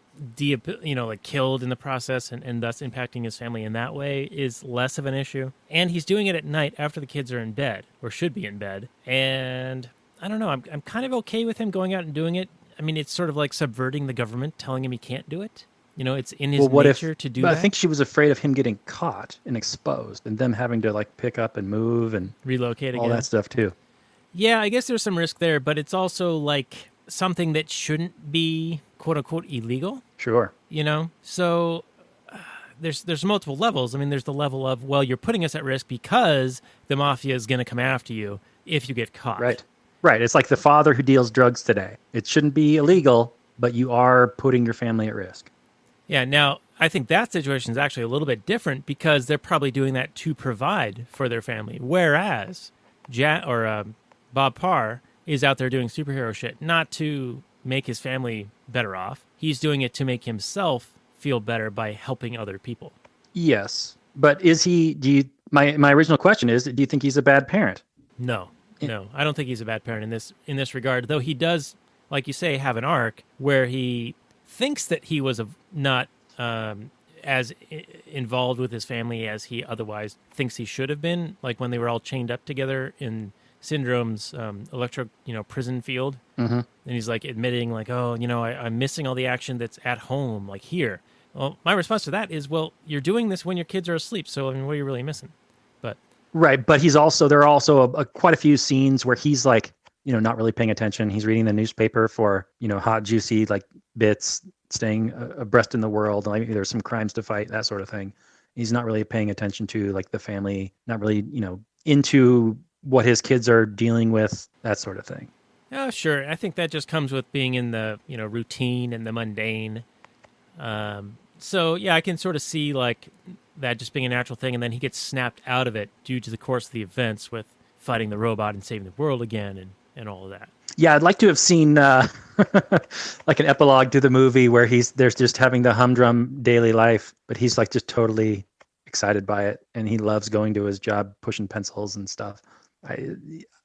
killed in the process and thus impacting his family in that way is less of an issue. And he's doing it at night after the kids are in bed, or should be in bed. And I don't know, I'm kind of okay with him going out and doing it. I mean, it's sort of like subverting the government, telling him he can't do it. It's in his nature to do that. I think she was afraid of him getting caught and exposed and them having to pick up and move and relocate again. All that stuff too. Yeah, I guess there's some risk there, but it's also like something that shouldn't be quote unquote illegal. Sure. So there's multiple levels. I mean, there's the level of, well, you're putting us at risk because the mafia is going to come after you if you get caught. Right. It's like the father who deals drugs today. It shouldn't be illegal, but you are putting your family at risk. Yeah. Now, I think that situation is actually a little bit different because they're probably doing that to provide for their family, whereas Bob Parr is out there doing superhero shit, not to make his family better off. He's doing it to make himself feel better by helping other people. Yes. But my original question is, do you think he's a bad parent? No, I don't think he's a bad parent in this regard, though he does, like you say, have an arc where he thinks that he was not as involved with his family as he otherwise thinks he should have been, like when they were all chained up together in Syndrome's prison field. Mm-hmm. And he's like admitting like, oh, I'm missing all the action that's at home, like here. Well, my response to that is, well, you're doing this when your kids are asleep. So, I mean, what are you really missing? But right. But there are also quite a few scenes where he's like, not really paying attention. He's reading the newspaper for, hot, juicy, bits, staying abreast in the world. Like there's some crimes to fight, that sort of thing. He's not really paying attention to the family, not really, into what his kids are dealing with, that sort of thing. Oh, sure. I think that just comes with being in the routine and the mundane. So yeah, I can sort of see like that just being a natural thing, and then he gets snapped out of it due to the course of the events with fighting the robot and saving the world again and all of that. Yeah, I'd like to have seen like an epilogue to the movie where there's just having the humdrum daily life, but he's like just totally excited by it, and he loves going to his job, pushing pencils and stuff.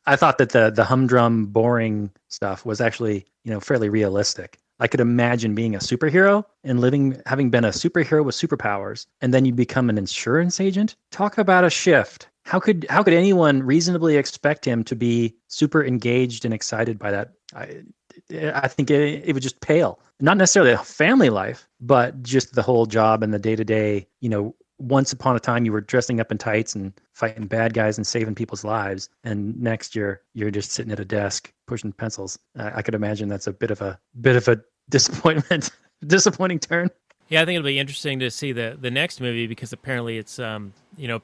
I thought that the humdrum, boring stuff was actually fairly realistic. I could imagine being a superhero and having been a superhero with superpowers, and then you become an insurance agent. Talk about a shift. How could anyone reasonably expect him to be super engaged and excited by that? I think it would just pale. Not necessarily a family life, but just the whole job and the day-to-day, once upon a time you were dressing up in tights and fighting bad guys and saving people's lives, and next you're just sitting at a desk pushing pencils. I could imagine that's a bit of a disappointing turn. Yeah, I think it'll be interesting to see the next movie, because apparently it's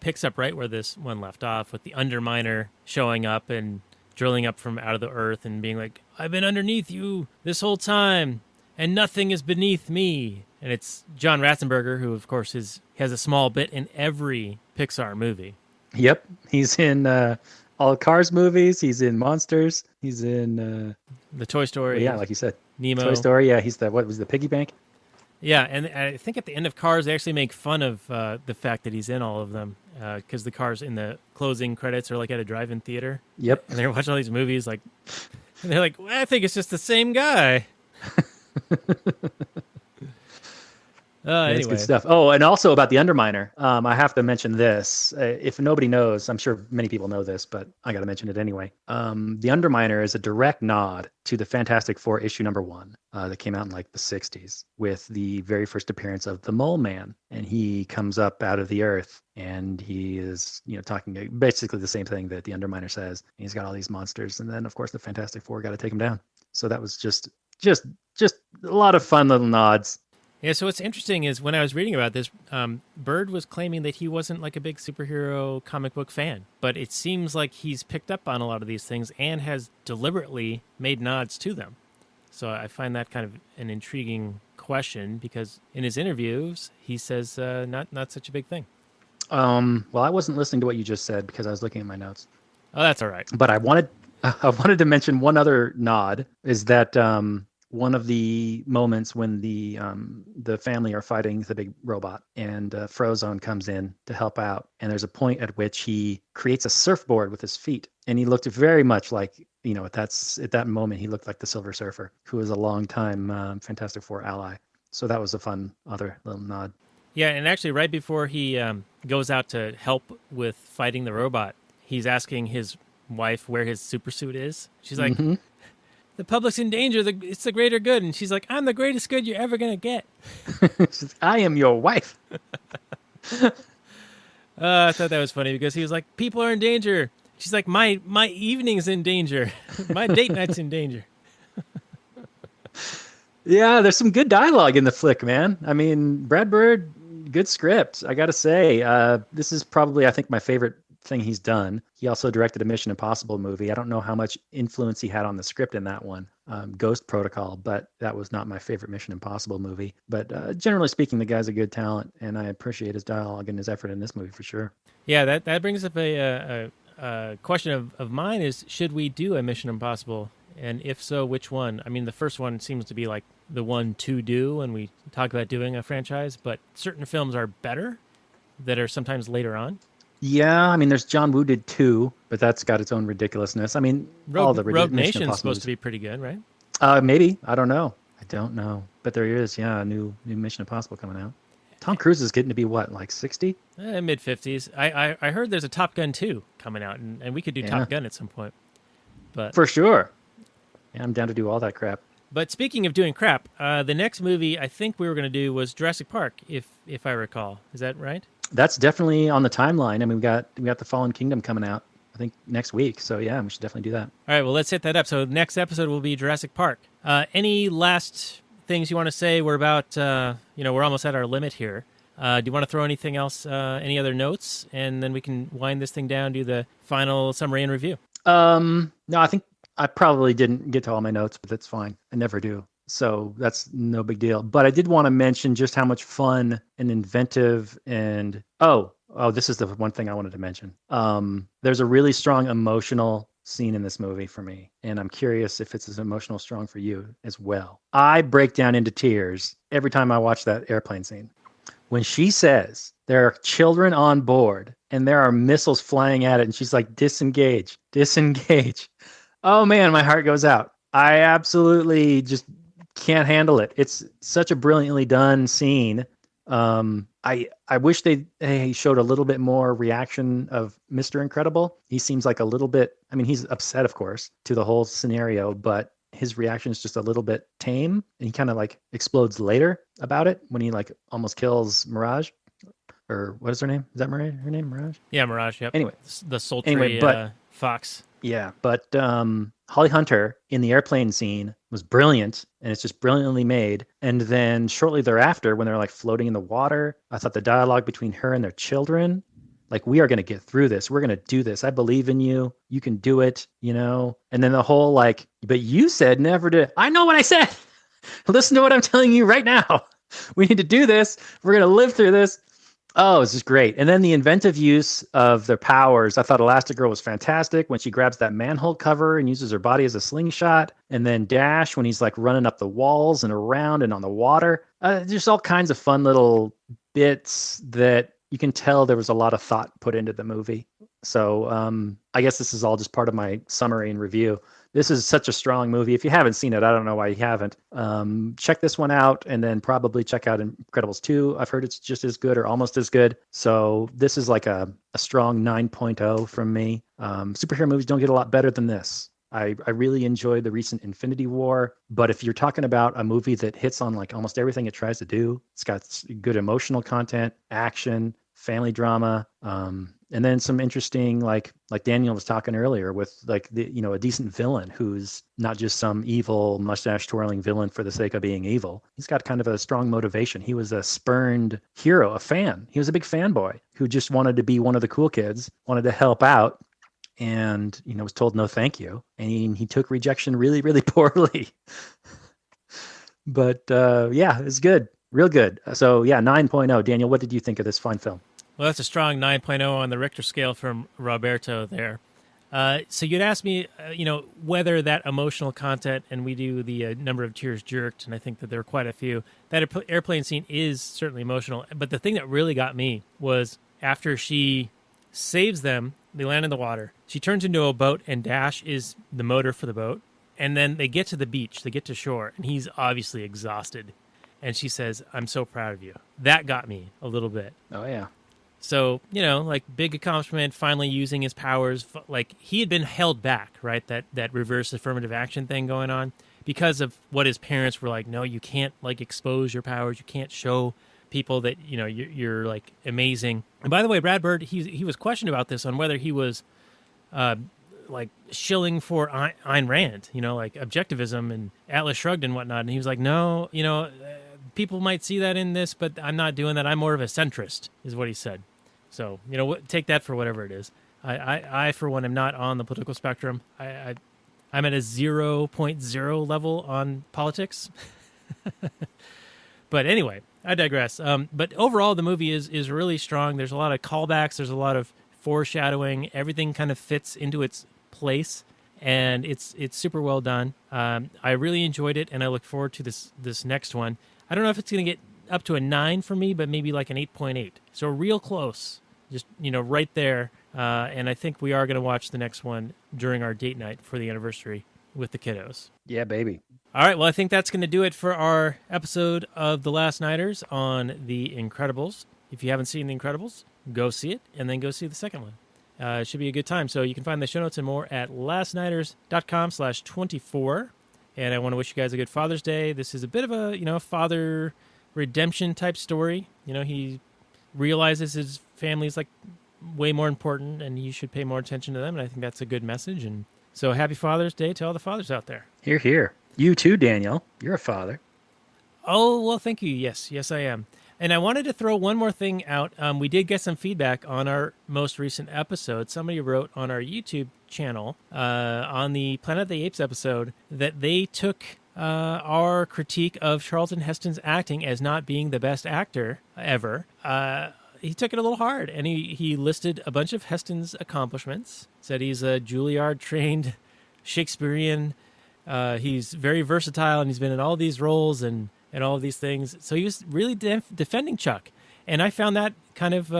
picks up right where this one left off, with the Underminer showing up and drilling up from out of the earth and being like, "I've been underneath you this whole time, and nothing is beneath me." And it's John Ratzenberger, who of course has a small bit in every Pixar movie. Yep, he's in all Cars movies. He's in Monsters. He's in the Toy Story. Well, yeah, like you said, Nemo. Toy Story. Yeah, he's what was the piggy bank? Yeah, and I think at the end of Cars, they actually make fun of the fact that he's in all of them, because the cars in the closing credits are like at a drive-in theater. Yep. And they're watching all these movies, and they're like, well, I think it's just the same guy. Anyway. That's good stuff. Oh, and also about the Underminer, I have to mention this. If nobody knows, I'm sure many people know this, but I got to mention it anyway. The Underminer is a direct nod to the Fantastic Four issue #1 that came out in like the 60s, with the very first appearance of the Mole Man. And he comes up out of the earth, and he is talking basically the same thing that the Underminer says. He's got all these monsters, and then of course the Fantastic Four got to take him down. So that was just a lot of fun little nods. Yeah, so what's interesting is when I was reading about this, Bird was claiming that he wasn't like a big superhero comic book fan, but it seems like he's picked up on a lot of these things and has deliberately made nods to them. So I find that kind of an intriguing question, because in his interviews, he says not such a big thing. Well, I wasn't listening to what you just said because I was looking at my notes. Oh, that's all right. But I wanted to mention one other nod, is that one of the moments when the family are fighting the big robot, and Frozone comes in to help out, and there's a point at which he creates a surfboard with his feet, and he looked very much like at that moment he looked like the Silver Surfer, who was a longtime Fantastic Four ally. So that was a fun other little nod. Yeah, and actually right before he goes out to help with fighting the robot, he's asking his wife where his supersuit is. She's like, Mm-hmm. The public's in danger. It's the greater good. And she's like, I'm the greatest good you're ever going to get. I am your wife. I thought that was funny, because he was like, people are in danger. She's like, my evening's in danger. My date night's in danger. Yeah, there's some good dialogue in the flick, man. I mean, Brad Bird, good script, I got to say. This is probably, I think, my favorite thing he's done. He also directed a Mission Impossible movie. I don't know how much influence he had on the script in that one, Ghost Protocol, but that was not my favorite Mission Impossible movie. But generally speaking, the guy's a good talent, and I appreciate his dialogue and his effort in this movie for sure. Yeah, that brings up a question of mine is, should we do a Mission Impossible? And if so, which one? I mean, the first one seems to be like the one to do when we talk about doing a franchise, but certain films are better that are sometimes later on. Yeah, I mean, there's John Woo did 2, but that's got its own ridiculousness. I mean, all the Rogue Mission Nation's supposed movies. to be pretty good, right? Maybe. I don't know. But there is, a new Mission Impossible coming out. Tom Cruise is getting to be what, like 60? Mid-50s. I heard there's a Top Gun 2 coming out, and we could do Top Gun at some point. But for sure. Yeah, I'm down to do all that crap. But speaking of doing crap, the next movie I think we were going to do was Jurassic Park, if I recall. Is that right? That's definitely on the timeline. I mean, we got the Fallen Kingdom coming out, I think, next week. So yeah, we should definitely do that. All right, well, let's hit that up. So next episode will be Jurassic Park. Any last things you want to say? We're about, we're almost at our limit here. Do you want to throw anything else, any other notes, and then we can wind this thing down, do the final summary and review? No, I think I probably didn't get to all my notes, but that's fine. I never do. So that's no big deal. But I did want to mention just how much fun and inventive and this is the one thing I wanted to mention. There's a really strong emotional scene in this movie for me, and I'm curious if it's as emotional strong for you as well. I break down into tears every time I watch that airplane scene. When she says there are children on board and there are missiles flying at it, and she's like, disengage, disengage. Oh man, my heart goes out. I absolutely just can't handle it. It's such a brilliantly done scene. I wish they showed a little bit more reaction of Mr. Incredible. He seems like a little bit, I mean, he's upset, of course, to the whole scenario, but his reaction is just a little bit tame, and he kind of like explodes later about it when he like almost kills Mirage. Or what is her name? Is that Mirage? Her name, Mirage? Yeah, Mirage. Yep. Anyway, the sultry fox. Yeah, but Holly Hunter in the airplane scene was brilliant, and it's just brilliantly made. And then shortly thereafter, when they're like floating in the water, I thought the dialogue between her and their children, like, we are going to get through this. We're going to do this. I believe in you. You can do it, you know? And then the whole like, but you said never to. I know what I said. Listen to what I'm telling you right now. We need to do this. We're going to live through this. Oh, it's just great. And then the inventive use of their powers. I thought Elastigirl was fantastic when she grabs that manhole cover and uses her body as a slingshot. And then Dash when he's like running up the walls and around and on the water. Just all kinds of fun little bits that you can tell there was a lot of thought put into the movie. So I guess this is all just part of my summary and review. This is such a strong movie. If you haven't seen it, I don't know why you haven't. Check this one out, and then probably check out Incredibles 2. I've heard it's just as good or almost as good. So this is like a strong 9.0 from me. Superhero movies don't get a lot better than this. I really enjoyed the recent Infinity War, but if you're talking about a movie that hits on like almost everything it tries to do, it's got good emotional content, action, family drama, and then some interesting, like Daniel was talking earlier, with like a decent villain who's not just some evil mustache twirling villain for the sake of being evil. He's got kind of a strong motivation. He was a spurned hero, a fan. He was a big fanboy who just wanted to be one of the cool kids, wanted to help out, and was told no thank you, and he took rejection really, really poorly. But yeah, it's good, real good. So yeah, 9.0. Daniel, what did you think of this fine film? Well, that's a strong 9.0 on the Richter scale from Roberto there. So you'd ask me, whether that emotional content, and we do the number of tears jerked, and I think that there are quite a few. That airplane scene is certainly emotional, but the thing that really got me was after she saves them, they land in the water. She turns into a boat, and Dash is the motor for the boat. And then they get to the beach, they get to shore, and he's obviously exhausted. And she says, "I'm so proud of you." That got me a little bit. Oh, yeah. So, like big accomplishment, finally using his powers. Like he had been held back, right? That reverse affirmative action thing going on because of what his parents were like, no, you can't like expose your powers. You can't show people that, you're like amazing. And by the way, Brad Bird, he was questioned about this on whether he was like shilling for Ayn Rand, like objectivism and Atlas Shrugged and whatnot. And he was like, no, people might see that in this, but I'm not doing that. I'm more of a centrist, is what he said. So, take that for whatever it is. I for one, am not on the political spectrum. I'm at a 0.0 level on politics. But anyway, I digress. But overall, the movie is really strong. There's a lot of callbacks. There's a lot of foreshadowing. Everything kind of fits into its place, and it's super well done. I really enjoyed it, and I look forward to this next one. I don't know if it's going to get up to a 9 for me, but maybe like an 8.8. So real close, just, right there. And I think we are going to watch the next one during our date night for the anniversary with the kiddos. Yeah, baby. All right, well, I think that's going to do it for our episode of The Last Nighters on The Incredibles. If you haven't seen The Incredibles, go see it, and then go see the second one. It should be a good time. So you can find the show notes and more at lastnighters.com/24. And I want to wish you guys a good Father's Day. This is a bit of a, father redemption type story. He realizes his family's like way more important and he should pay more attention to them. And I think that's a good message. And so happy Father's Day to all the fathers out there. Hear, hear. You too, Daniel. You're a father. Oh, well, thank you. Yes, I am. And I wanted to throw one more thing out. We did get some feedback on our most recent episode. Somebody wrote on our YouTube channel on the Planet of the Apes episode that they took our critique of Charlton Heston's acting as not being the best actor ever. He took it a little hard, and he listed a bunch of Heston's accomplishments, said he's a Juilliard-trained Shakespearean. He's very versatile, and he's been in all these roles and all of these things. So he was really defending Chuck. And I found that kind of,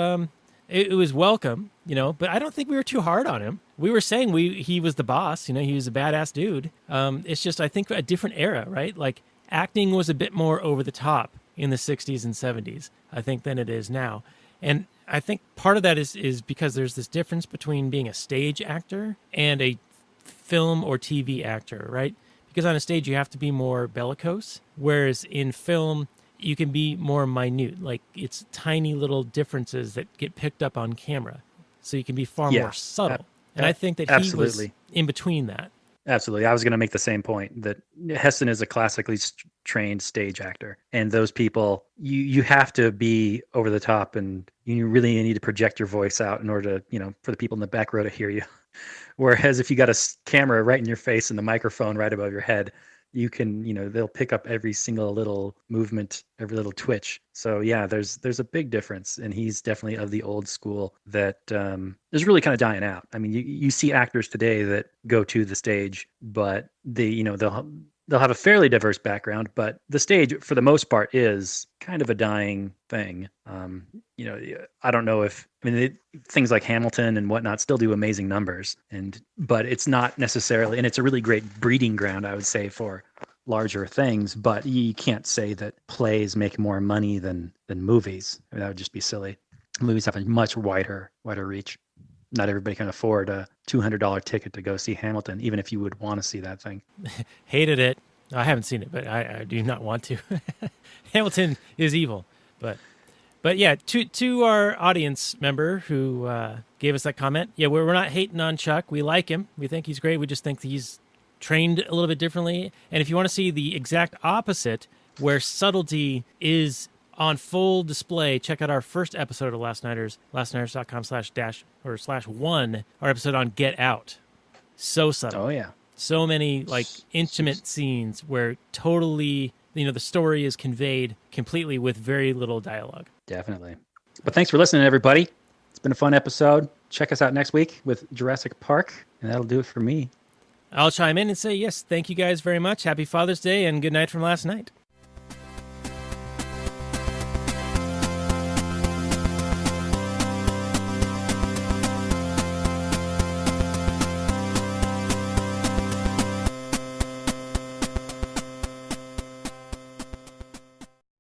it was welcome, but I don't think we were too hard on him. We were saying he was the boss, he was a badass dude. It's just, I think, a different era, right? Like, acting was a bit more over the top in the 60s and 70s, I think, than it is now. And I think part of that is because there's this difference between being a stage actor and a film or TV actor, right? Because on a stage you have to be more bellicose, whereas in film you can be more minute. Like, it's tiny little differences that get picked up on camera, so you can be far more subtle. And I think that he was in between that. Absolutely. I was going to make the same point that Heston is a classically trained stage actor. And those people, you have to be over the top, and you really need to project your voice out in order to, for the people in the back row to hear you. Whereas if you got a camera right in your face and the microphone right above your head, you can, they'll pick up every single little movement, every little twitch. So yeah, there's a big difference, and he's definitely of the old school that is really kind of dying out. I mean, you see actors today that go to the stage, but they'll have a fairly diverse background, but the stage for the most part is kind of a dying thing. I don't know things like Hamilton and whatnot still do amazing numbers, but it's not necessarily, and it's a really great breeding ground, I would say, for larger things, but you can't say that plays make more money than movies. I mean, that would just be silly. Movies have a much wider reach. Not everybody can afford a $200 ticket to go see Hamilton, even if you would want to see that thing. Hated it. I haven't seen it, but I do not want to. Hamilton is evil. But yeah, to our audience member who gave us that comment, yeah, we're not hating on Chuck. We like him. We think he's great. We just think he's trained a little bit differently. And if you want to see the exact opposite, where subtlety is on full display, check out our first episode of Last Nighters, lastnighters.com/1, our episode on Get Out. So subtle. Oh, yeah. So many intimate scenes where totally, the story is conveyed completely with very little dialogue. Definitely. But thanks for listening, everybody. It's been a fun episode. Check us out next week with Jurassic Park, and that'll do it for me. I'll chime in and say, yes, thank you guys very much. Happy Father's Day and good night from last night.